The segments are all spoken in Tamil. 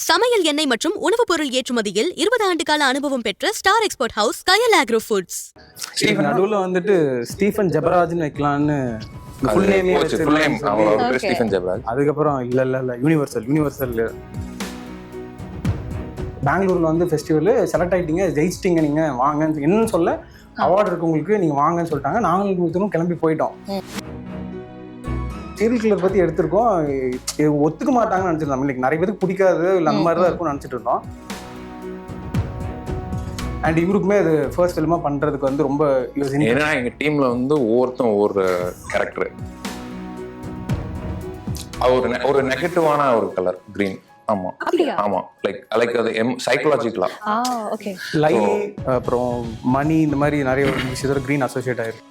சமையல் எண்ணெய் மற்றும் உணவுப் பொருள் ஏற்றுமதியில் 20 ஆண்டு கால அனுபவம் பெற்ற ஸ்டார் எக்ஸ்போர்ட் ஹவுஸ் கயல் ஆக்ரோ ஃபுட்ஸ். நடுவில் வந்துட்டு ஸ்டீஃபன் ஜெபராஜ்னு வைக்கலான்னு அதுக்கப்புறம் இல்ல யூனிவர்சல் பெங்களூர்ல வந்து ஃபெஸ்டிவல் செலக்ட் ஆயிட்டீங்க, ஜெயிச்சிட்டீங்க, நீங்க வாங்க என்னன்னு சொல்ல அவார்டு இருக்கு உங்களுக்கு, நீங்க வாங்கன்னு சொல்லிட்டாங்க. நாங்களும் கிளம்பி போயிட்டோம். சீரியல் கில்லர் பத்தி எடுத்திருக்கோம், ஒத்துக்க மாட்டாங்கன்னு நினைச்சிருந்தோம். இன்னைக்கு நிறைய பேருக்கு பிடிக்காது இல்லை அந்த மாதிரி தான் இருக்கும்னு நினைச்சிட்டு இருந்தோம். அண்ட் இவருக்குமே அது ஃபர்ஸ்ட் ஃபிலிமா பண்றதுக்கு வந்து ரொம்ப ஏன்னா எங்க டீம்ல வந்து ஒவ்வொருத்தரும் ஒவ்வொரு கேரக்டர். ஒரு நெகட்டிவான ஒரு கலர் கிரீன். ஆமா ஆமா, லைக் அது சைக்காலஜிக்கலா லை அப்புறம் மணி இந்த மாதிரி நிறைய விஷயத்தோட கிரீன் அசோசியேட் ஆயிருக்கு.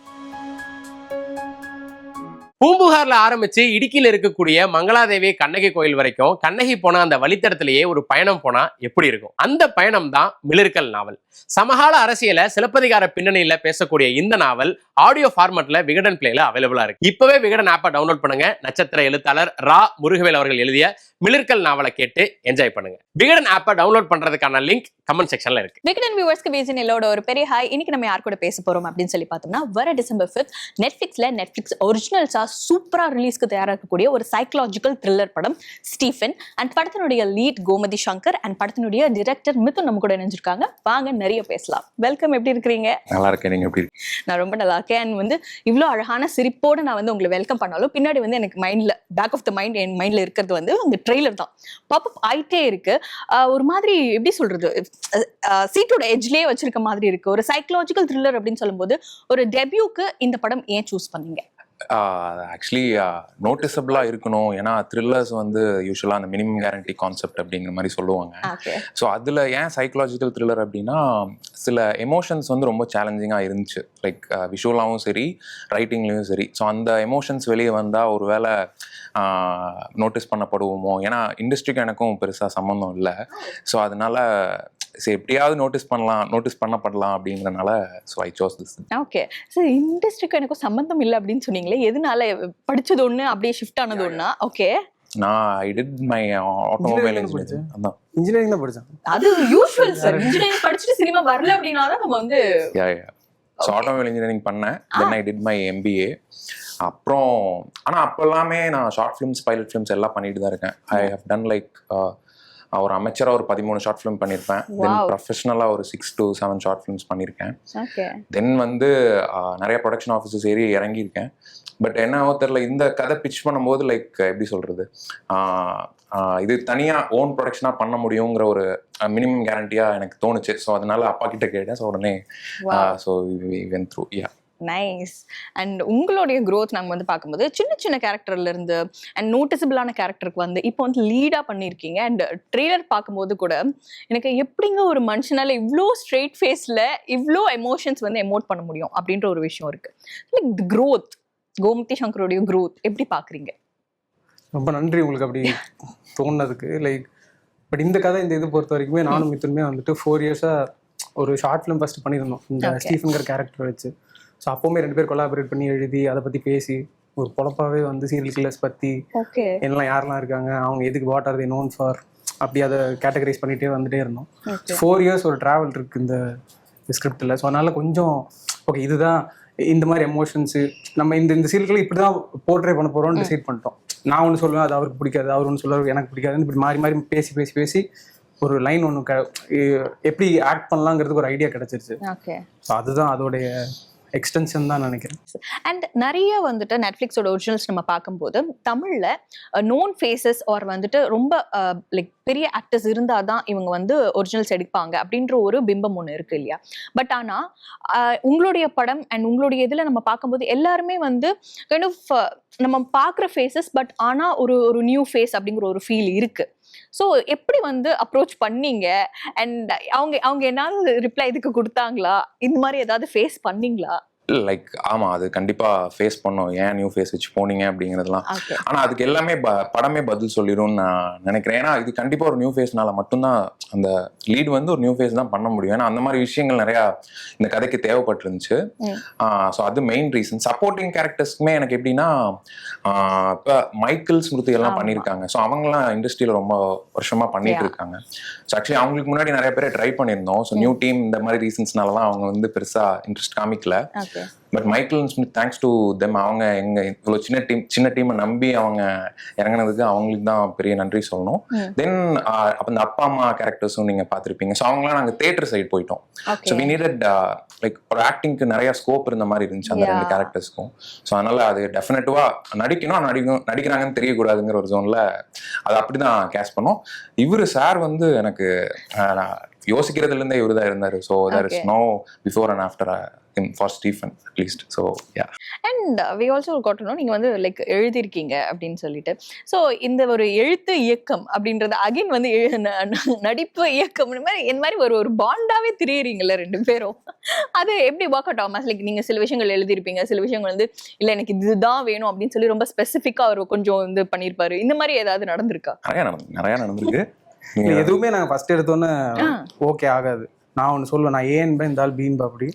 பூம்புகார்ல ஆரம்பிச்சு இடுக்கியில் இருக்கக்கூடிய மங்களாதேவி கண்ணகி கோயில் வரைக்கும் கண்ணகி போன அந்த வழித்தடத்திலேயே ஒரு பயணம் போனா எப்படி இருக்கும்? அந்த பயணம் தான் மிளிர்கள் நாவல். சமகால அரசியல சிலப்பதிகார பின்னணியில பேசக்கூடிய இந்த நாவல் ஆடியோ ஃபார்மட்ல விகடன் பிளேல அவைலபிளா இருக்கு. இப்பவே விகடன் ஆப்பை டவுன்லோட் பண்ணுங்க. நட்சத்திர எழுத்தாளர் ரா முருகவேல் அவர்கள் எழுதிய மிளிர்கள் நாவலை கேட்டு என்ஜாய் பண்ணுங்க. விகடன் ஆப்பை டவுன்லோட் பண்றதுக்கான லிங்க் கமெண்ட் செக்ஷன்ல இருக்கு. விகடன் வியூவர்ஸ்க்கு விஜயனோட ஒரு பெரிய ஹாய். இன்னைக்கு நம்ம யார் கூட பேச போறோம் அப்படின்னு சொல்லி பார்த்தோம்னா, வர டிசம்பர் 5 நெட்ஃபிளிக்ஸ் ஒரிஜினல்ஸா சூப்பரா ரிலீஸ்க்கு தயாரா இருக்கக்கூடிய ஒரு சைக்கலாஜிக்கல் த்ரில்லர் படம் ஸ்டீஃபன். அண்ட் படத்தினுடைய லீட் கோமதி சங்கர் அண்ட் படத்தினுடைய டிரெக்டர் மிதுன் நம்ம கூட இணைஞ்சிருக்காங்க. வாங்க நிறைய பேசலாம். வெல்கம். எப்படி இருக்கிறீங்க? நல்லா இருக்கேன், நீங்க எப்படி இருக்கீங்க? நான் ரொம்ப நல்லா இருக்கேன். அண்ட் வந்து இவ்வளோ அழகான சிரிப்போடு நான் வந்து உங்களை வெல்கம் பண்ணாலும் பின்னாடி வந்து எனக்கு மைண்ட்ல பேக் ஆஃப் த மைண்ட் என் மைண்ட்ல இருக்கிறது வந்து அந்த ட்ரெய்லர் தான். பாப்அப் ஆயிட்டே இருக்கு. ஒரு மாதிரி எப்படி சொல்றது, சீட்டோட எட்ஜ்லயே வச்சிருக்க மாதிரி இருக்கு. ஒரு சைக்கலாஜிக்கல் த்ரில்லர் அப்படின்னு சொல்லும்போது ஒரு டெபியூக்கு இந்த படம் ஏன் சூஸ் பண்ணீங்க? ஆக்சுவலி நோட்டிசபிளா இருக்கணும். ஏன்னா த்ரில்லர்ஸ் வந்து யூஸ்வலா அந்த மினிமம் கேரண்டி கான்செப்ட் அப்படிங்கிற மாதிரி சொல்லுவாங்க. ஸோ அதில் ஏன் சைக்கலாஜிக்கல் த்ரில்லர் அப்படின்னா, சில எமோஷன்ஸ் வந்து ரொம்ப சேலஞ்சிங்காக இருந்துச்சு. லைக் விஷுவலாகவும் சரி, ரைட்டிங்லேயும் சரி. ஸோ அந்த எமோஷன்ஸ் வெளியே வந்தால் ஒரு வேளை நோட்டீஸ் பண்ணப்படுவோமோ, ஏன்னா இண்டஸ்ட்ரிக்கு எனக்கும் பெருசாக சம்மந்தம் இல்லை. ஸோ அதனால சரி எப்படியாவது நோட்டீஸ் பண்ணப்படலாம் அப்படிங்கிறனால so I chose this. Okay. So இண்டஸ்ட்ரிக்கு எனக்கும் சம்மந்தம் இல்லை அப்படின்னு சொன்னீங்களே, எதனால? படிச்சது ஒன்று அப்படியே ஷிஃப்ட் ஆனது ஒன்றா? ஓகே. நான் I did my automobile engineering. அதான் இன்ஜினியரிங் தான் படிச்சேன். அது யூஷுவல் சார். இன்ஜினியரிங் படிச்சுட்டு சினிமா வரல அப்படின்னா தான் நம்ம வந்து ஸோ ஆட்டோமொபைல் இன்ஜினியரிங் பண்ணேன். தென் ஐ டிட் மை MBA. அப்புறம் ஆனால் அப்போ எல்லாமே நான் ஷார்ட் ஃபிலிம்ஸ், பைலட் ஃபிலிம்ஸ் எல்லாம் பண்ணிட்டு தான் இருக்கேன். ஐ ஹவ் டன் லைக் ஒரு அமைச்சராக ஒரு 13 ஷார்ட் ஃபிலிம் பண்ணியிருப்பேன். தென் ப்ரொஃபஷனலாக ஒரு 6 to 7 ஷார்ட் ஃபிலிம்ஸ் பண்ணியிருக்கேன். தென் வந்து நிறைய ப்ரொடக்ஷன் ஆஃபீஸஸ் ஏறி இறங்கியிருக்கேன். பட் என்ன தெரியல, இந்த கதை பிச் பண்ணும்போது லைக் எப்படி சொல்கிறது, இது தனியாக ஓன் ப்ரொடக்ஷனாக பண்ண முடியுங்கிற ஒரு மினிமம் கேரண்டியாக எனக்கு தோணுச்சு. ஸோ அதனால அப்பா கிட்ட கேட்டேன். ஸோ உடனே so we went through. Yeah, nice. And உங்களுடைய க்ரோத் நாங்கள் வந்து பார்க்கும்போது சின்ன சின்ன கேரக்டர்ல இருந்து அண்ட் நோட்டிசபிளான கேரக்டருக்கு வந்து இப்போ வந்து லீடாக பண்ணியிருக்கீங்க. அண்ட் ட்ரெய்லர் பார்க்கும்போது கூட எனக்கு எப்படிங்க ஒரு மனுஷனால இவ்வளோ ஸ்ட்ரெயிட் ஃபேஸில் இவ்வளோ எமோஷன்ஸ் வந்து எமோட் பண்ண முடியும் அப்படின்ற ஒரு விஷயம் இருக்கு. லைக் தி க்ரோத், கோமதி சங்கருடைய க்ரோத் எப்படி பார்க்குறீங்க? ரொம்ப நன்றி உங்களுக்கு அப்படி தோணுனதுக்கு. லைக் பட் இந்த கதை இந்த இது பொறுத்த வரைக்குமே நானும் மித்துமே வந்துட்டு 4 இயர்ஸாக ஒரு ஷார்ட் ஃபிலிம் ஃபஸ்ட்டு பண்ணியிருந்தோம் இந்த ஸ்டீஃபன்கிற கேரக்டர் வச்சு. ஸோ அப்போவுமே 2 பேர் கொலாபரேட் பண்ணி எழுதி அதை பற்றி பேசி ஒரு பொழப்பாகவே வந்து சீரியல் கில்லர்ஸ் பற்றி என்னெல்லாம் யாரெல்லாம் இருக்காங்க, அவங்க எதுக்கு what are they known for, அப்படி அதை கேட்டகரைஸ் பண்ணிகிட்டே வந்துகிட்டே இருந்தோம். 4 இயர்ஸ் ஒரு ட்ராவல் இருக்குது இந்த ஸ்கிரிப்டில். ஸோ அதனால் கொஞ்சம் ஓகே இதுதான் இந்த மாதிரி எமோஷன்ஸு நம்ம இந்த சீரியல்களை இப்படி தான் போர்ட்ரே பண்ண போகிறோம்னு டிசைட் பண்ணிட்டோம். நான் ஒன்று சொல்லுவேன், அது அவருக்கு பிடிக்காது, அவர் ஒன்று சொல்லுவார், எனக்கு பிடிக்காதுன்னு இப்படி மாறி மாறி பேசி ஒரு லைன் ஒன்று எப்படி ஆக்ட் பண்ணலாங்கிறதுக்கு ஒரு ஐடியா கிடச்சிருச்சு. ஸோ அதுதான் அதோடைய எக்ஸ்டென்ஷன் தான் நினைக்கிறேன். அண்ட் நிறைய வந்துட்டு நெட்ஃப்ளிக்ஸோட ஒரிஜினல்ஸ் நம்ம பார்க்கும்போது தமிழில் நோன் ஃபேஸஸ் ஆர் வந்துட்டு ரொம்ப லைக் பெரிய ஆக்டர்ஸ் இருந்தால் தான் இவங்க வந்து ஒரிஜினல்ஸ் எடுப்பாங்க அப்படின்ற ஒரு பிம்பம் ஒன்று இருக்கு இல்லையா? பட் ஆனால் உங்களுடைய படம் அண்ட் உங்களுடைய இதில் நம்ம பார்க்கும்போது எல்லாருமே வந்து கைண்ட் ஆஃப் நம்ம பார்க்குற ஃபேஸஸ், பட் ஆனால் ஒரு நியூ ஃபேஸ் அப்படிங்கிற ஒரு ஃபீல் இருக்கு. ஸோ எப்படி வந்து அப்ரோச் பண்ணீங்க? அண்ட் அவங்க ஏதாவது ரிப்ளை இதுக்கு கொடுத்தாங்களா? இந்த மாதிரி ஏதாவது ஃபேஸ் பண்ணீங்களா? லைக் ஆமா, அது கண்டிப்பா ஃபேஸ் பண்ணோம். ஏன் நியூ ஃபேஸ் வச்சு போனீங்க அப்படிங்கிறதுலாம். ஆனா அதுக்கு எல்லாமே படமே பதில் சொல்லிடும்னு நான் நினைக்கிறேன். ஏன்னா இது கண்டிப்பா ஒரு நியூ ஃபேஸ்னால மட்டும்தான் அந்த லீட் வந்து ஒரு நியூ ஃபேஸ் தான் பண்ண முடியும். ஏன்னா அந்த மாதிரி விஷயங்கள் நிறைய இந்த கதைக்கு தேவைப்பட்டிருந்துச்சு. ஸோ அது மெயின் ரீசன். சப்போர்ட்டிங் கேரக்டர்ஸ்க்குமே எனக்கு எப்படின்னா இப்போ மைக்கேல் ஸ்மிருதி எல்லாம் பண்ணியிருக்காங்க. ஸோ அவங்கலாம் இண்டஸ்ட்ரியில ரொம்ப வருஷமா பண்ணிட்டு இருக்காங்க. ஸோ ஆக்சுவலி அவங்களுக்கு முன்னாடி நிறைய பேரை ட்ரை பண்ணியிருந்தோம். ஸோ நியூ டீம் இந்த மாதிரி ரீசன்ஸ்னால தான் அவங்க வந்து பெருசா இன்ட்ரெஸ்ட் காமிக்கல. But Michael Smith thanks to them, அவங்க எங்க இவ்வளோ சின்ன டீமை நம்பி அவங்க இறங்கினதுக்கு அவங்களுக்கு தான் பெரிய நன்றி சொல்லணும். தென் அப்போ இந்த அப்பா அம்மா கேரக்டர்ஸும் நீங்க பார்த்துருப்பீங்க. ஸோ அவங்களாம் நாங்கள் தியேட்டர் சைடு போயிட்டோம். ஸோ வி நீடட் லைக் ஒரு ஆக்டிங்க்கு நிறைய ஸ்கோப் இருந்த மாதிரி இருந்துச்சு அந்த 2 கேரக்டர்ஸ்க்கும். ஸோ அதனால அது டெஃபினட்டிவா நடிக்கிறாங்கன்னு தெரியக்கூடாதுங்கிற ஒரு ஜோன்ல அது அப்படிதான் கேஷ் பண்ணோம். இவரு சார் வந்து எனக்கு யோசிக்கிறதுல இருந்தே இவரு தான் இருந்தாரு. So there is no before and after for Stephen at least. So yeah, and we also got to know நீங்க வந்து லைக் எழுதிருக்கீங்க அப்படின்னு சொல்லிட்டு. ஸோ இந்த ஒரு எழுத்து இயக்கம் அப்படின்றது அகைன் வந்து நடிப்பு இயக்கம் இந்த மாதிரி ஒரு பாண்டாவே திரியுறீங்கல்ல 2 பேரும். அது எப்படி ஒர்க் அவுட் ஆகும்? லைக் நீங்க சில விஷயங்கள் எழுதிருப்பீங்க, சில விஷயங்கள் வந்து இல்ல எனக்கு இதுதான் வேணும் அப்படின்னு சொல்லி ரொம்ப ஸ்பெசிஃபிக்கா அவர் கொஞ்சம் வந்து பண்ணிருப்பாரு. இந்த மாதிரி ஏதாவது நடந்திருக்கா? நிறைய நடந்திருக்கு. எதுவுமே நாங்க ஃபர்ஸ்ட் எடுத்தோன்னே ஓகே ஆகாது. நான் ஒன்று சொல்லுவேன், நான் ஏன்பேன் இந்த ஆள் பீன்பா அப்படி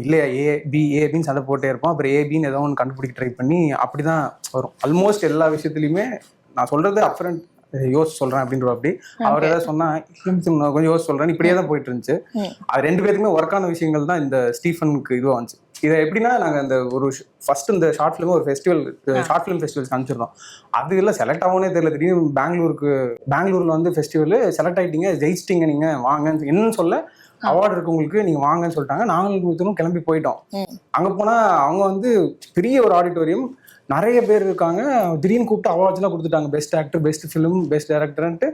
இல்லையா, ஏபின்னு சண்டை போட்டே இருப்போம். அப்புறம் ஏபின்னு ஏதோ ஒன்று கண்டுபிடிக்க ட்ரை பண்ணி அப்படிதான் வரும். ஆல்மோஸ்ட் எல்லா விஷயத்துலையுமே நான் சொல்றது அப்ரண்ட் யோசிச்சு சொல்றேன் அப்படின்ற அப்படி அவர் ஏதாவது சொன்னா கொஞ்சம் யோசிச்சு சொல்றேன், இப்படியே தான் போயிட்டு இருந்துச்சு. அது 2 பேருக்குமே ஒர்க் ஆன விஷயங்கள் தான் இந்த ஸ்டீஃபனுக்கு இதுவாக வந்துச்சு. இதை எப்படின்னா நாங்கள் இந்த ஒரு ஃபர்ஸ்ட் இந்த ஷார்ட் ஃபிலிம் ஒரு ஃபெஸ்டிவல் ஷார்ட் ஃபிலிம் ஃபெஸ்டிவல்ஸ் அனுப்பிச்சிருந்தோம். அது இல்லை செலக்ட் ஆகும்னே தெரியல. திடீர்னு பெங்களூரில் வந்து ஃபெஸ்டிவல் செலக்ட் ஆகிட்டீங்க, ஜெயிச்சிட்டிங்க, நீங்கள் வாங்க என்னன்னு சொல்ல அவார்டு இருக்கு உங்களுக்கு, நீங்க வாங்கன்னு சொல்லிட்டாங்க. நாங்களும் கிளம்பி போயிட்டோம். அங்க போனா அவங்க வந்து பெரிய ஒரு ஆடிட்டோரியம், நிறைய பேர் இருக்காங்க. திடீர்னு கூப்பிட்டு அவார்ட்ஸ் எல்லாம் கொடுத்துட்டாங்க, best actor, best film, best டைரக்டர்ன்ட்டு.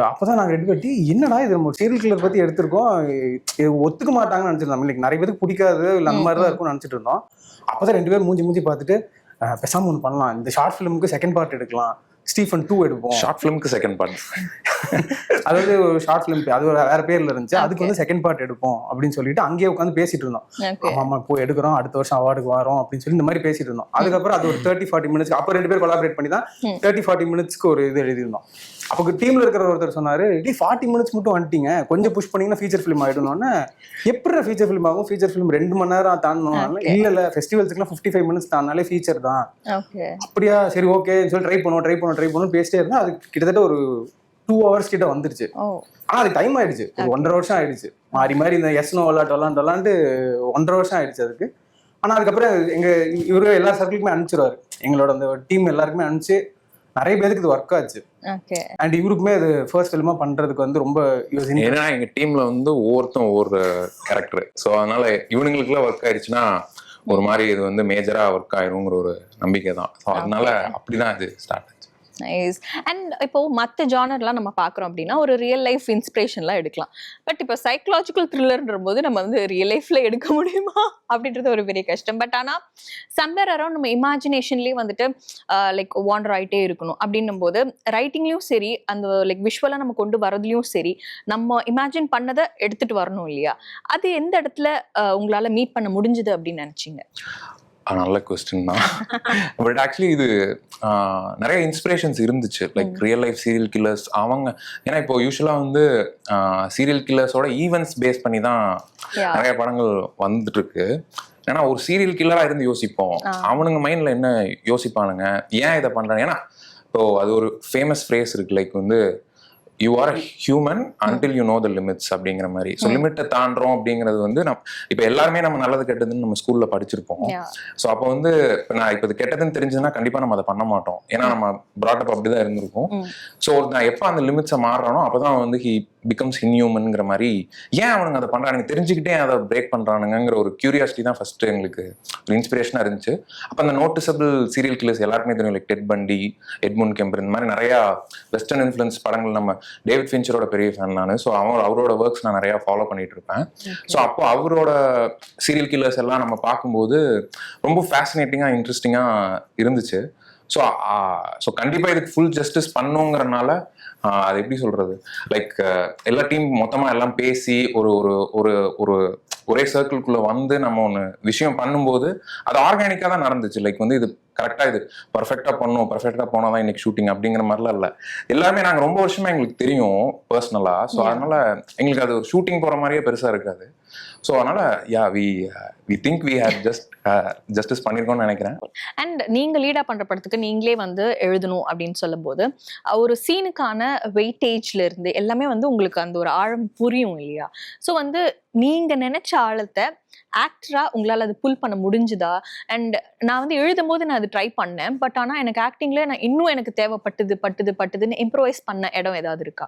அப்பதான் நாங்க ரெடி கட்டி என்னடா இது நம்ம சீரியல் கில்லர் பத்தி எடுத்திருக்கோம், ஒத்துக்க மாட்டாங்கன்னு நினைச்சிருந்தோம். இன்னைக்கு நிறைய பேருக்கு பிடிக்காது இல்லை அந்த மாதிரி தான் இருக்கும்னு நினைச்சிட்டு இருந்தோம். அப்பதான் 2 பேர் மூஞ்சி பார்த்துட்டு பேசாம ஒன்று பண்ணலாம், இந்த ஷார்ட் ஃபிலிமுக்கு செகண்ட் பார்ட் எடுக்கலாம், ஸ்டீஃபன் 2 எடுப்போம். ஷார்ட் ஃபிலிமுக்கு செகண்ட் பார்ட், அதாவது ஒரு ஷார்ட் ஃபிலிம் அது ஒரு வேற பேர்ல இருந்துச்சு, அதுக்கு வந்து செகண்ட் பார்ட் எடுப்போம் அப்படின்னு சொல்லிட்டு அங்கேயே உட்காந்து பேசிட்டு இருந்தோம். ஆமா போய் எடுக்கிறோம், அடுத்த வருஷம் அவார்டுக்கு வரோம் அப்படின்னு சொல்லி இந்த மாதிரி பேசிட்டு இருந்தோம். அதுக்கப்புறம் அது ஒரு 30-40 மினிட்ஸ்க்கு அப்போ 2 பேர் கொலாபரேட் பண்ணி தான் 30-40 மினிட்ஸ்க்கு ஒரு இது எழுதிருந்தோம். அப்போ டீம்ல இருக்கிற ஒருத்தர் சொன்னாரு, 40 மினிட்ஸ் மட்டும் வந்துட்டீங்க, கொஞ்சம் புஷ் பண்ணீங்கன்னா ஃபீச்சர் ஃபிலிம் ஆயிடும்னு. எப்படி ஃபீச்சர் ஃபிலிம் ஆகும்? ஃபீச்சர் ஃபிலிம் 2 மணி நேரம் தாண்டணும். இல்ல ஃபெஸ்டிவல்ஸ்க்குலாம் 55 மினிட்ஸ் தாண்டாலே ஃபீச்சர் தான். அப்படியா, சரி ஓகே சொல்லி ட்ரை பண்ணுவோம் பேசிட்டே இருந்தா அது கிட்டத்தட்ட ஒரு 2 hours கிட்ட வந்துருச்சு. ஆனா அது டைம் ஆயிடுச்சு, ஒரு 1.5 வருஷம் ஆயிடுச்சு. மாறி இந்த எஸ்னோ விளாண்டு 1.5 வருஷம் ஆயிடுச்சு அதுக்கு. ஆனா அதுக்கப்புறம் இவரு எல்லா சர்க்கிளுக்குமே அனுப்பிச்சிருவாரு, எங்களோட அந்த டீம் எல்லாருக்குமே அனுப்பிச்சு நிறைய பேருக்கு இது ஒர்க் ஆச்சு. அண்ட் இவருக்குமே அது ஃபர்ஸ்ட் ஃபிலிமா பண்றதுக்கு வந்து ரொம்ப ஏன்னா எங்க டீம்ல வந்து ஒவ்வொருத்தரும் ஒவ்வொரு கேரக்டர். ஸோ அதனால இவனுங்களுக்குலாம் ஒர்க் ஆயிடுச்சுன்னா ஒரு மாதிரி இது வந்து மேஜரா ஒர்க் ஆயிருங்கிற ஒரு நம்பிக்கை தான். ஸோ அதனால அப்படிதான் இது ஸ்டார்ட். நைஸ். அண்ட் இப்போ மற்ற ஜானர்லாம் நம்ம பார்க்குறோம் அப்படின்னா ஒரு ரியல் லைஃப் இன்ஸ்பிரேஷன்லாம் எடுக்கலாம். பட் இப்போ சைக்கலாஜிக்கல் த்ரில்லர்ன்ற போது நம்ம வந்து ரியல் லைஃப்ல எடுக்க முடியுமா அப்படின்றது ஒரு பெரிய கஷ்டம். பட் ஆனால் சம்வேர் அரௌண்ட் நம்ம இமேஜினேஷன்லேயே வந்துட்டு லைக் வாண்டர் ஆகிட்டே இருக்கணும் அப்படின்னும் போது ரைட்டிங்லையும் சரி, அந்த லைக் விஷுவலாக நம்ம கொண்டு வரதுலையும் சரி, நம்ம இமேஜின் பண்ணதை எடுத்துட்டு வரணும் இல்லையா? அது எந்த இடத்துல உங்களால் மீட் பண்ண முடிஞ்சுது அப்படின்னு நினச்சிங்க? நல்ல கொஸ்டின் தான். பட் ஆக்சுவலி இது நிறைய இன்ஸ்பிரேஷன்ஸ் இருந்துச்சு, like real life serial killers. அவங்க ஏன்னா இப்போ யூஸ்வலாக வந்து சீரியல் கில்லர்ஸோட ஈவெண்ட்ஸ் பேஸ் பண்ணி தான் நிறைய படங்கள் வந்துட்டு இருக்கு. ஏன்னா ஒரு சீரியல் கில்லராக இருந்து யோசிப்போம், அவனுங்க மைண்டில் என்ன யோசிப்பானுங்க, ஏன் இதை பண்ணுறாங்க. ஏன்னா இப்போ அது ஒரு ஃபேமஸ் ஃப்ரேஸ் இருக்கு, லைக் வந்து you are a human until you know the limits அப்படிங்கிற மாதிரி. ஸோ லிமிட்டை தாண்டோம் அப்படிங்கிறது வந்து இப்போ எல்லாருமே நம்ம நல்லது கெட்டதுன்னு நம்ம ஸ்கூல்ல படிச்சிருப்போம். ஸோ அப்போ வந்து நான் இப்போ இது கெட்டதுன்னு தெரிஞ்சதுன்னா கண்டிப்பா நம்ம அதை பண்ண மாட்டோம், ஏன்னா நம்ம ப்ராட்டப் அப்படிதான் இருந்திருக்கும். ஸோ நான் எப்போ அந்த லிமிட்ஸை மாறுறானோ அப்போதான் வந்து ஹி பிகம்ஸ் இன்ஹியூமன்ங்கிற மாதிரி. ஏன் அவனுங்க அதை பண்றானுங்க தெரிஞ்சுக்கிட்டே அதை பிரேக் பண்றானுங்கிற ஒரு கியூரியாசிட்டி தான் ஃபர்ஸ்ட் எங்களுக்கு ஒரு இன்ஸ்பிரேஷனா இருந்துச்சு. அப்போ அந்த நோட்டிசபிள் சீரியல் கில்லர்ஸ் எல்லாருமே தெரியும், லைக் டெட் பண்டி, எட்மund கெம்பர், இந்த மாதிரி நிறைய வெஸ்டர்ன் இன்ஃப்ளூயன்ஸ் படங்கள். நம்ம டேவிட் ஃபின்ச்சரோட பெரிய ஃபேன் நான். ஸோ அவரோட ஒர்க்ஸ் நான் நிறைய ஃபாலோ பண்ணிட்டு இருப்பேன். ஸோ அப்போ அவரோட சீரியல் கில்லர்ஸ் எல்லாம் நம்ம பார்க்கும்போது ரொம்ப ஃபேசினேட்டிங்கா இன்ட்ரெஸ்டிங்கா இருந்துச்சு. ஸோ கண்டிப்பா இதுக்கு ஃபுல் ஜஸ்டிஸ் பண்ணுங்கிறனால அது எப்படி சொல்றது, லைக் எல்லா டீம் மொத்தமா எல்லாம் பேசி ஒரு ஒரு ஒரு ஒரு ஒரே சர்க்கிள்குள்ள வந்து நம்ம ஒன்று விஷயம் பண்ணும்போது அது ஆர்கானிக்காக தான் நடந்துச்சு. லைக் வந்து இது கரெக்டாக இது பர்ஃபெக்டாக பண்ணணும், பர்ஃபெக்டாக போனால் தான் இன்னைக்கு ஷூட்டிங் அப்படிங்கிற மாதிரிலாம் இல்லை. எல்லாருமே நாங்கள் ரொம்ப வருஷமா எங்களுக்கு தெரியும் பர்சனலாக. ஸோ அதனால எங்களுக்கு அது ஒரு ஷூட்டிங் போகிற மாதிரியே பெருசாக இருக்காது. ஸோ அதனால we think we have justice பண்ணியிருக்கோம்னு நினைக்கிறேன். அண்ட் நீங்க லீடா பண்ற படத்துக்கு நீங்களே வந்து எழுதணும் அப்படின்னு சொல்லும் போது ஒரு சீனுக்கான வெயிட்டேஜ்ல இருந்து எல்லாமே வந்து உங்களுக்கு அந்த ஒரு ஆழம் புரியும் இல்லையா? ஸோ வந்து நீங்க நினைச்ச ஆழத்தை ஆக்டரா உங்களால அது புல் பண்ண முடிஞ்சுதா? அண்ட் நான் வந்து எழுதும் போது நான் அது ட்ரை பண்ணேன், பட் ஆனா எனக்கு ஆக்டிங்ல நான் இன்னும் எனக்கு தேவைப்பட்டதுன்னு இம்ப்ரோவைஸ் பண்ண இடம் ஏதாவது இருக்கா?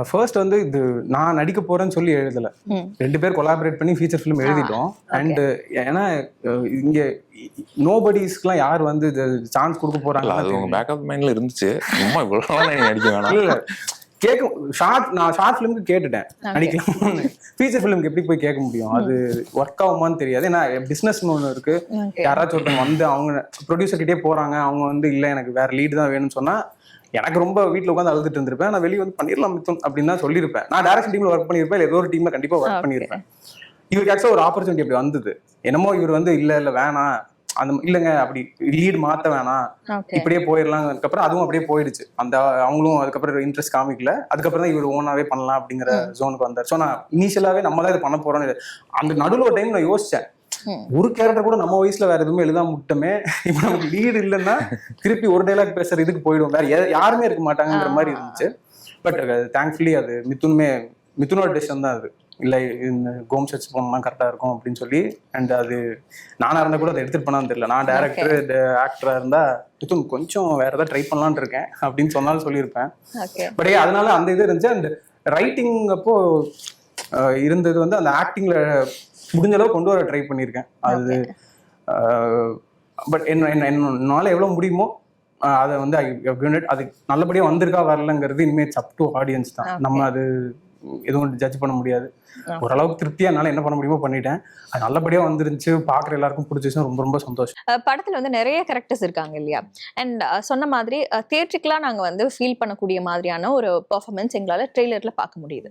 ஃபர்ஸ்ட் வந்து இது நான் நடிக்க போறேன்னு சொல்லி எழுதல, 2 பேர் கொலாபரேட் பண்ணி ஃபீச்சர் ஃபிலிம் எழுதிட்டோம். அண்ட் ஏன்னா இங்க நோபடிஸ்க்குலாம் யார் வந்து சான்ஸ் கொடுக்க போறாங்க, அது உங்க பேக்கப் மைண்ட்ல இருந்துச்சு. சும்மா இவ்வளவு நடிக்க வேணாம். இல்ல கேட்கும் நான் ஷார்ட் ஃபிலிமுக்கு கேட்டுட்டேன் நடிக்கலாம்னு. ஃபீச்சர் ஃபிலிமுக்கு எப்படி போய் கேட்க முடியும்? அது ஒர்க் ஆகுமான்னு தெரியாது. ஏன்னா பிஸ்னஸ்னு ஒன்று இருக்கு. யாராச்சும் ஒருத்தவங்க வந்து அவங்க ப்ரொடியூசர் கிட்டே போறாங்க, அவங்க வந்து இல்லை எனக்கு வேற லீடு தான் வேணும்னு சொன்னா எனக்கு ரொம்ப வீட்டில் உட்காந்து அழுதுட்டு இருந்திருப்பேன். நான் வெளியே வந்து பண்ணிடலாம் மித்துன் அப்படின்னு தான் சொல்லியிருப்பேன். நான் டைரக்ஷன் டீம்ல ஒர்க் பண்ணியிருப்பேன், இல்லை ஏதோ ஒரு டீம்ல கண்டிப்பா ஒர்க் பண்ணியிருப்பேன். இவருக்கு ஆக்சுவலாக ஒரு ஆப்பர்ச்சுனிட்டி அப்படி வந்தது. என்னமோ இவர் வந்து இல்லை வேணாம், அந்த இல்லைங்க அப்படி லீடு மாற்ற வேணாம், இப்படியே போயிடலாம். அதுக்கப்புறம் அதுவும் அப்படியே போயிடுச்சு. அந்த அவங்களும் அதுக்கப்புறம் இன்ட்ரெஸ்ட் காமிக்கல. அதுக்கப்புறம் தான் இவர் ஓனாவே பண்ணலாம் அப்படிங்கிற ஜோனுக்கு வந்தார். ஸோ நான் இனிஷியலாவே நம்ம தான் இது பண்ண போறோம்னு அந்த நடுவில் ஒரு டைம் நான் யோசிச்சேன், ஒரு கேரக்டர் கூட நம்ம வயசுல வேற எதுவுமே எழுதாம விட்டோமே, இப்ப நமக்கு லீடு இல்லைன்னா திருப்பி ஒரு டைலாக் பேசுற இதுக்கு போயிடும், வேற யாருமே இருக்க மாட்டாங்கிற மாதிரி இருந்துச்சு. பட் தேங்க்ஃபுல்லி அது மிதுனோட டெசிஷன் தான். அது இல்லை இந்த கோம் சர்ச் போனோம்னா கரெக்டா இருக்கும் அப்படின்னு சொல்லி. அண்ட் அது நானா இருந்தா கூட அதை எடுத்துட்டு பண்ணான்னு தெரியல. நான் டேரக்டர் ஆக்டரா இருந்தா மிதுன் கொஞ்சம் வேற ஏதாவது ட்ரை பண்ணலான்னு இருக்கேன் அப்படின்னு சொன்னாலும் சொல்லியிருப்பேன். பட் அதனால அந்த இது இருந்துச்சு. அண்ட் ரைட்டிங் அப்போ இருந்தது வந்து அந்த ஆக்டிங்ல முடிஞ்ச அளவு கொண்டு வர ட்ரை பண்ணியிருக்கேன். அது பட் என்னால எவ்வளவு முடியுமோ அதை வந்து அது நல்லபடியா வந்திருக்கா வரலங்கிறது இனிமேல் அப் டு ஆடியன்ஸ் தான். நம்ம அது எதுவும் ஜட்ஜ் பண்ண முடியாது. ஓரளவுக்கு திருப்தியா என்னால என்ன பண்ண முடியுமோ பண்ணிட்டேன். அது நல்லபடியா வந்துருந்துச்சு, பாக்குற எல்லாருக்கும் பிடிச்சிச்சு, ரொம்ப ரொம்ப சந்தோஷம். படத்துல வந்து நிறைய கேரக்டர்ஸ் இருக்காங்க இல்லையா? அண்ட் சொன்ன மாதிரி தியேட்ரிக்கலா நாங்க வந்து ஃபீல் பண்ணக்கூடிய மாதிரியான ஒரு பெர்ஃபார்மன்ஸ் எங்களால ட்ரெய்லர்ல பார்க்க முடியுது.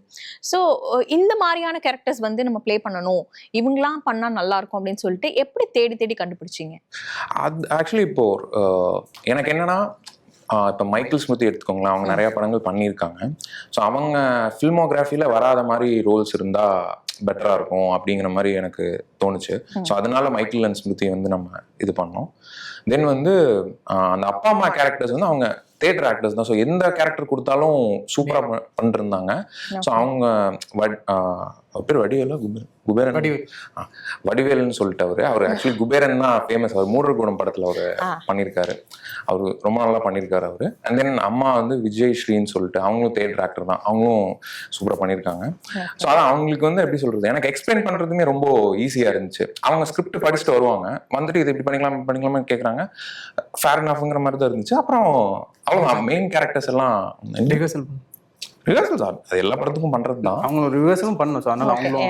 ஸோ இந்த மாதிரியான கேரக்டர்ஸ் வந்து நம்ம ப்ளே பண்ணணும், இவங்களாம் பண்ணா நல்லா இருக்கும் அப்படின்னு சொல்லிட்டு எப்படி தேடி கண்டுபிடிச்சிங்க? அது ஆக்சுவலி இப்போ எனக்கு என்னன்னா, இப்போ மைக்கேல் ஸ்மித் எடுத்துக்கோங்களேன், அவங்க நிறைய படங்கள் பண்ணியிருக்காங்க. ஸோ அவங்க ஃபில்மோகிராஃபியில் வராத மாதிரி ரோல்ஸ் இருந்தால் பெட்டராக இருக்கும் அப்படிங்கிற மாதிரி எனக்கு தோணுச்சு. ஸோ அதனால மைக்கேல் அண்ட் ஸ்மித்தை வந்து நம்ம இது பண்ணோம். தென் வந்து அந்த அப்பா அம்மா கேரக்டர்ஸ் வந்து அவங்க தியேட்டர் ஆக்டர்ஸ் தான். ஸோ எந்த கேரக்டர் கொடுத்தாலும் சூப்பராக பண்ணிருந்தாங்க. ஸோ அவங்க பேர் வடிவேல்னு சொல்லிட்டு அவர் ஆக்சுவலி குபேரன் தான் ஃபேமஸ். அவர் மூடர்கூடம் படத்தில் அவர் பண்ணியிருக்காரு. அவர் ரொம்ப நல்லா பண்ணியிருக்காரு அவர். அண்ட் தென் அம்மா வந்து விஜய் ஸ்ரீன்னு சொல்லிட்டு அவங்களும் தியேட்டர் ஆக்டர் தான், அவங்களும் சூப்பராக பண்ணியிருக்காங்க. ஸோ அதான் அவங்களுக்கு வந்து எப்படி சொல்றது, எனக்கு எக்ஸ்பிளைன் பண்ணுறதுமே ரொம்ப ஈஸியாக இருந்துச்சு. அவங்க ஸ்கிரிப்ட் படிச்சுட்டு வருவாங்க, வந்துட்டு இது இப்படி பண்ணிக்கலாமா கேட்குறாங்க, ஃபேர் எனாஃப்ங்கிற மாதிரி தான் இருந்துச்சு. அப்புறம் அவ்வளோதான், மெயின் கேரக்டர்ஸ் எல்லாம் ரிஹர்சல் தான். அது எல்லா படத்துக்கும் பண்றது தான். அவங்க ரிஹர்சலும் பண்ணணும். ஸோ அதனால அவங்களும்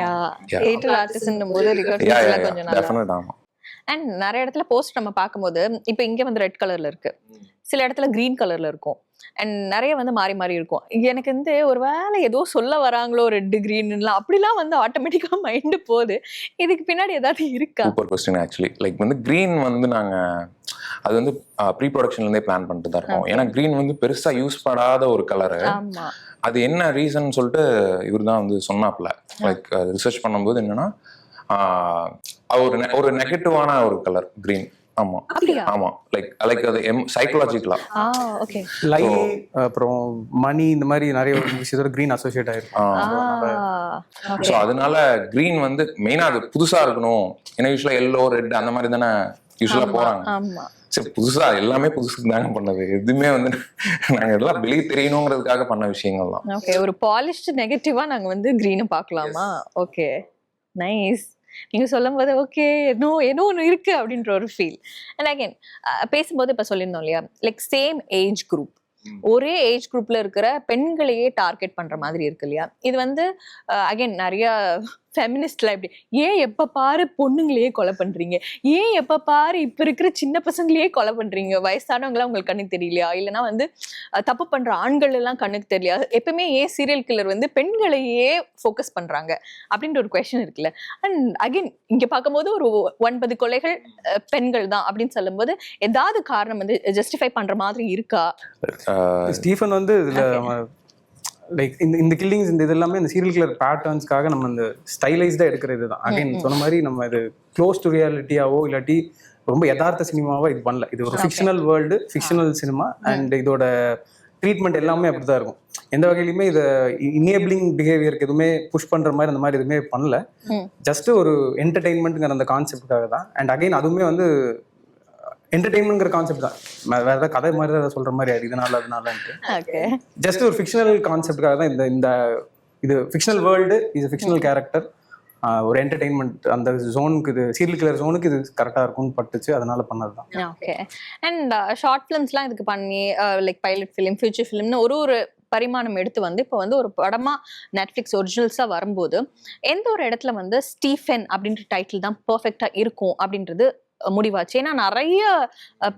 அண்ட் நிறைய இடத்துல போஸ்ட் நம்ம பார்க்கும்போது இப்போ இங்கே வந்து ரெட் கலர்ல இருக்கு, சில இடத்துல கிரீன் கலர்ல இருக்கும், அண்ட் நிறைய வந்து மாறி இருக்கும். எனக்கு வந்து ஒரு வேலை ஏதோ சொல்ல வராங்களோ ரெட் கிரீன்லாம் அப்படிலாம் வந்து ஆட்டோமேட்டிக்கா மைண்டு போகுது. இதுக்கு பின்னாடி ஏதாவது இருக்கா? Super question. ஆக்சுவலி லைக் வந்து கிரீன் வந்து நாங்க அது வந்து ப்ரீ ப்ரொடக்ஷன்லேருந்தே பிளான் பண்ணிட்டு தான் இருக்கோம். ஏன்னா கிரீன் வந்து பெருசா யூஸ் பண்ணாத ஒரு கலரு. அது என்ன ரீசன் சொல்லிட்டு இவர் தான் வந்து சொன்னாப்ல. லைக் ரிசர்ச் பண்ணும்போது என்னன்னா ஒரு நெகட்டிவான ஒரு கலர் கிரீன். ஆமா ஆமா, லைக் அது சைக்காலஜிக்கலா லை அப்புறம் மணி இந்த மாதிரி நிறைய விஷயத்தோட கிரீன் அசோசியேட் ஆயிருக்கும். ஸோ அதனால கிரீன் வந்து மெயினா அது புதுசா இருக்கணும். ஏன்னா யூஸ்வலா எல்லோ ரெட் அந்த மாதிரி தானே யூஸ்வலா போறாங்க. சரி, புதுசா எல்லாமே புதுசுக்கு தாங்க பண்ணது. எதுவுமே வந்து நாங்க எல்லாம் வெளியே தெரியணுங்கிறதுக்காக பண்ண விஷயங்கள் தான். ஓகே, ஒரு பாலிஷ்டு நெகட்டிவா நாங்க வந்து கிரீனை பார்க்கலாமா? Okay, nice. நீங்க சொல்லும் போது ஓகே ஏதோ ஒன்று இருக்கு அப்படின்ற ஒரு ஃபீல். அண்ட் அகைன் பேசும்போது இப்ப சொல்லியிருந்தோம் இல்லையா, லைக் சேம் ஏஜ் குரூப், ஒரே ஏஜ் குரூப்ல இருக்கிற பெண்களையே டார்கெட் பண்ற மாதிரி இருக்கு இல்லையா? இது வந்து அகைன் நிறைய ஃபெமினிஸ்ட்ல இப்படி ஏன் எப்ப பாரு பொண்ணுங்களையே கொலை பண்றீங்க, ஏன் எப்ப பாரு இப்ப இருக்கிற சின்ன பசங்களையே கொலை பண்றீங்க, வயசானவங்க எல்லாம் உங்களுக்கு கண்ணுக்கு தெரியலையா, இல்லைன்னா வந்து தப்பு பண்ற ஆண்கள் எல்லாம் கண்ணுக்கு தெரியலையா, எப்பவுமே ஏன் சீரியல் கில்லர் வந்து பெண்களையே ஃபோக்கஸ் பண்றாங்க அப்படின்ற ஒரு கொஸ்டின் இருக்குல்ல. அண்ட் அகைன் இங்க பார்க்கும்போது ஒரு 9 கொலைகள் பெண்கள் தான் அப்படின்னு சொல்லும்போது ஏதாவது காரணம் வந்து ஜஸ்டிஃபை பண்ற மாதிரி இருக்கா? ஸ்டீஃபன் வந்து இதுல லைக் இந்த கில்லிங்ஸ் இந்த இது எல்லாமே இந்த சீரியல் கில்லர் பேட்டர்ன்ஸ்க்காக நம்ம இந்த ஸ்டைலைஸ்டா எடுக்கிறது தான். அகைன் சொன்ன மாதிரி நம்ம இது க்ளோஸ் டு ரியாலிட்டியாவோ இல்லாட்டி ரொம்ப யதார்த்த சினிமாவோ இது பண்ணல. இது ஒரு fictional world, fictional cinema. And இதோட ட்ரீட்மெண்ட் எல்லாமே அப்படிதான் இருக்கும். எந்த வகையிலுமே இதை இனேபிளிங் பிஹேவியருக்கு எதுவுமே புஷ் பண்ற மாதிரி அந்த மாதிரி எதுவுமே பண்ணல. ஜஸ்ட் ஒரு என்டர்டெயின்மெண்ட்ங்கிற அந்த கான்செப்டுக்காக தான். அண்ட் அகைன் அதுவுமே வந்து என்டர்டெயின்மெண்ட்ங்கிற கான்செப்ட் தான். வேற ஏதாவது கதை மாதிரி தான் சொல்ற மாதிரி ஆயிடுது இதனால அதனாலன்ட்டு. ஜஸ்ட் ஒரு ஃபிக்ஷனல் கான்செப்டுக்காக தான் இந்த இது ஃபிக்ஷனல் வேர்ல்டு, இது ஃபிக்ஷனல் கேரக்டர், ஒரு என்டர்டெயின்மெண்ட் அந்த ஜோனுக்கு, இது சீரியல் கில்லர் ஜோனுக்கு இது கரெக்டாக இருக்கும்னு பட்டுச்சு, அதனால பண்ணது தான். ஓகே. அண்ட் ஷார்ட் ஃபிலிம்ஸ்லாம் இதுக்கு பண்ணி லைக் பைலட் ஃபிலிம், ஃபியூச்சர் ஃபிலிம்னு ஒரு பரிமாணம் எடுத்து வந்து இப்போ வந்து ஒரு படமா நெட்ஃப்ளிக்ஸ் ஒரிஜினல்ஸா வரும்போது எந்த ஒரு இடத்துல வந்து ஸ்டீஃபன் அப்படின்ற டைட்டில் தான் பெர்ஃபெக்டா இருக்கும் அப்படின்றது முடிவாச்சு. ஏன்னா நிறைய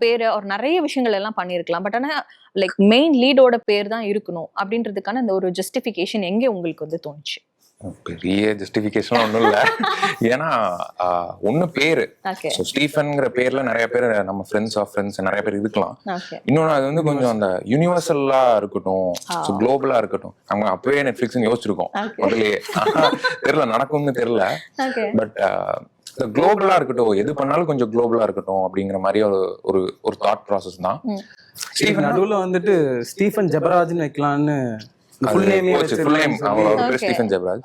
பேர் ஒரு நிறைய விஷயங்கள் எல்லாம் பண்ணியிருக்கலாம், பட் ஆனால் லைக் மெயின் லீடோட பேர் தான் இருக்கணும் அப்படின்றதுக்கான அந்த ஒரு ஜஸ்டிஃபிகேஷன் எங்கே உங்களுக்கு வந்து தோணுச்சு? பெரிய ஜஸ்டிஃபிகேஷன் ஒன்றும் இல்லை. ஏன்னா ஒன்று பேரு, ஸ்டீஃபன்ங்கிற பேர்ல நிறைய பேர் நம்ம ஃப்ரெண்ட்ஸ் ஆஃப் ஃப்ரெண்ட்ஸ் நிறைய பேர் இருக்கலாம். இன்னொன்று அது வந்து கொஞ்சம் அந்த யூனிவர்சல்லா இருக்கட்டும், குளோபலா இருக்கட்டும். நம்ம அப்பவே நெட்ஃபிளிக்ஸ் யோசிச்சிருக்கோம் முதல்லயே, தெரியல நடக்கும்னு தெரியல. பட் குளோபலா இருக்கட்டும், எது பண்ணாலும் கொஞ்சம் குளோபலா இருக்கட்டும் அப்படிங்கிற மாதிரி ஒரு தாட் ப்ராசஸ் தான். ஸ்டீஃபன் நடுவுல வந்துட்டு ஸ்டீஃபன் ஜெபராஜ்னு வைக்கலான்னு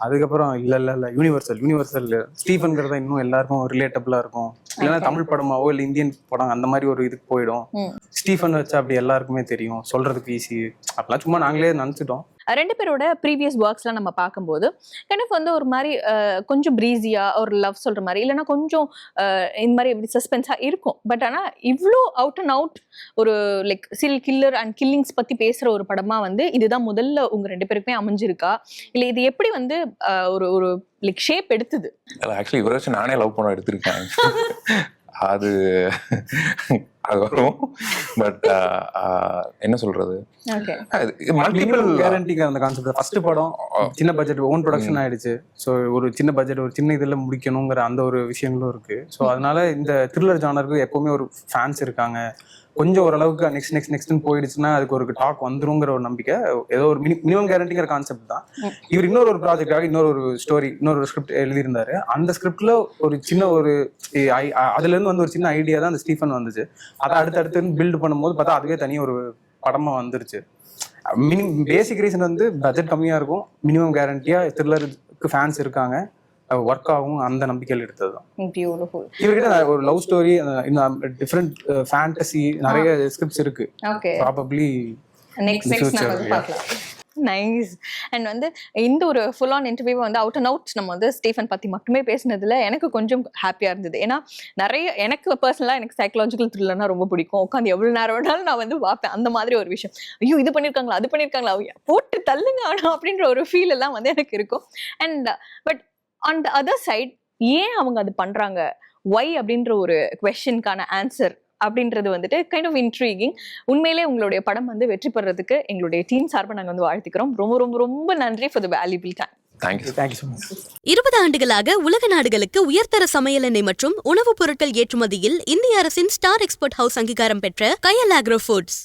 அதுக்கப்புறம் இல்ல யூனிவர்சல் ஸ்டீஃபன்ங்கிறத இன்னும் எல்லாருக்கும் ரிலேட்டபிளா இருக்கும். இல்லைன்னா தமிழ் படமாவோ இல்ல இந்தியன் படம் அந்த மாதிரி ஒரு இதுக்கு போயிடும். ஸ்டீஃபன் வச்சா அப்படி எல்லாருக்குமே தெரியும், சொல்றதுக்கு ஈஸி. அப்பெல்லாம் சும்மா நாங்களே நினைச்சிட்டோம். ரெண்டு பேரோட ப்ரீவியஸ் ஒர்க்ஸ்லாம் நம்ம பார்க்கும்போது எனக்கு வந்து ஒரு மாதிரி கொஞ்சம் ப்ரீஸியா ஒரு லவ் சொல்ற மாதிரி, இல்லைன்னா கொஞ்சம் இந்த மாதிரி எப்படி சஸ்பென்ஸா இருக்கும். பட் ஆனால் இவ்வளோ அவுட் அண்ட் அவுட் ஒரு like serial killer and killings பத்தி பேசுற ஒரு படமா வந்து இதுதான் முதல்ல உங்க ரெண்டு பேருக்குமே அமைஞ்சிருக்கா, இல்லை இது எப்படி வந்து ஒரு ஒரு லைக் ஷேப் எடுத்தது? ஆக்சுவலி இவரை வச்சு நானே லவ் பண்ண எடுத்திருக்கேன். அது வரும். பட் என்ன சொல்றது, மல்டிபிள் கேரண்டிங்க அந்த கான்செப்ட். ஃபர்ஸ்ட் படம் சின்ன பட்ஜெட், ஓன் ப்ரொடக்ஷன் ஆயிடுச்சு. ஸோ ஒரு சின்ன பட்ஜெட், ஒரு சின்ன இதில் முடிக்கணுங்கிற அந்த ஒரு விஷயங்களும் இருக்கு. ஸோ அதனால இந்த த்ரில்லர் ஜானருக்கு எப்பவுமே ஒரு ஃபேன்ஸ் இருக்காங்க. கொஞ்சம் ஓரளவுக்கு நெக்ஸ்ட்னு போயிடுச்சுன்னா அதுக்கு ஒரு டாக் வந்துருங்கிற ஒரு நம்பிக்கை, ஏதோ ஒரு மினிமம் கேரண்டிங்கிற கான்செப்ட் தான். இவர் இன்னொரு ப்ராஜெக்டாக இன்னொரு ஸ்டோரி, இன்னொரு ஸ்கிரிப்ட் எழுதியிருந்தாரு. அந்த ஸ்கிரிப்ட்ல ஒரு சின்ன ஒரு அதுல இருந்து வந்து ஒரு சின்ன ஐடியா தான் அந்த ஸ்டீஃபன் வந்துச்சு. அதை அடுத்தடுத்து பில்டு பண்ணும்போது பார்த்தா அதுவே தனியாக ஒரு படமா வந்துருச்சு. பேசிக் ரீசன் வந்து பட்ஜெட் கம்மியா இருக்கும், மினிமம் கேரண்டியா த்ரில்லருக்கு ஃபேன்ஸ் இருக்காங்க, ஒர்க் ஆகும், அந்த நம்பிக்கையில் எடுத்தது தான். இவர்கிட்ட ஒரு லவ் ஸ்டோரி, டிஃப்ரெண்ட் ஃபேண்டசி, நிறைய ஸ்கிரிப்ட்ஸ் இருக்கு. Probably nice. அண்ட் வந்து இந்த ஒரு ஃபுல் ஆன் இன்டர்வியூ வந்து அவுட் அண்ட் அவுட் நம்ம வந்து ஸ்டீஃபன் பத்தி மட்டுமே பேசினதுல எனக்கு கொஞ்சம் ஹாப்பியா இருந்தது. ஏன்னா நிறைய எனக்கு பர்சனலா எனக்கு சைக்கலாஜிக்கல் த்ரில்லர்னா ரொம்ப பிடிக்கும். உட்காந்து எவ்வளவு நேரம் வேணாலும் நான் வந்து பார்ப்பேன். அந்த மாதிரி ஒரு விஷயம், ஐயோ இது பண்ணிருக்காங்களா அது பண்ணிருக்காங்களா போட்டு தள்ளுங்க ஆனா அப்படின்ற ஒரு ஃபீல் எல்லாம் வந்து எனக்கு இருக்கும். And but on the other side ஏன் அவங்க அது பண்றாங்க, ஒய் அப்படின்ற ஒரு குவெஸ்சனுக்கான ஆன்சர் அப்படின்றது வந்துட்டு கைண்ட் ஆஃப் இன்ட்ரீகிங். உண்மையிலே உங்களுடைய படம் வந்து வெற்றி பெறதுக்கு எங்களுடைய டீம் சார்பாக நாங்கள் வந்து வாழ்த்துக்கிறோம். ரொம்ப ரொம்ப ரொம்ப நன்றி for the valuable time. Thank you so much. 20 ஆண்டுகளாக உலக நாடுகளுக்கு உயர்தர சமையல் எண்ணெய் மற்றும் உணவுப் பொருட்கள் ஏற்றுமதியில் இந்திய அரசின் ஸ்டார் எக்ஸ்போர்ட் ஹவுஸ் அங்கீகாரம் பெற்ற கயல் ஆக்ரோ ஃபுட்ஸ்.